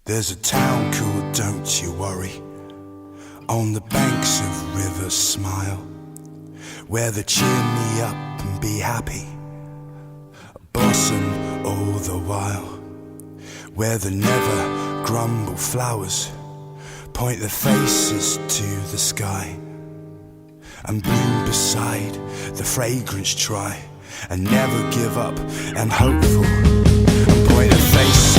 There's a town called Don't You Worry, on the banks of River Smile, where they cheer me up and be happy, blossom all the while, where the never grumble flowers point their faces to the sky and bloom beside the fragrance try and never give up and hopeful and point their faces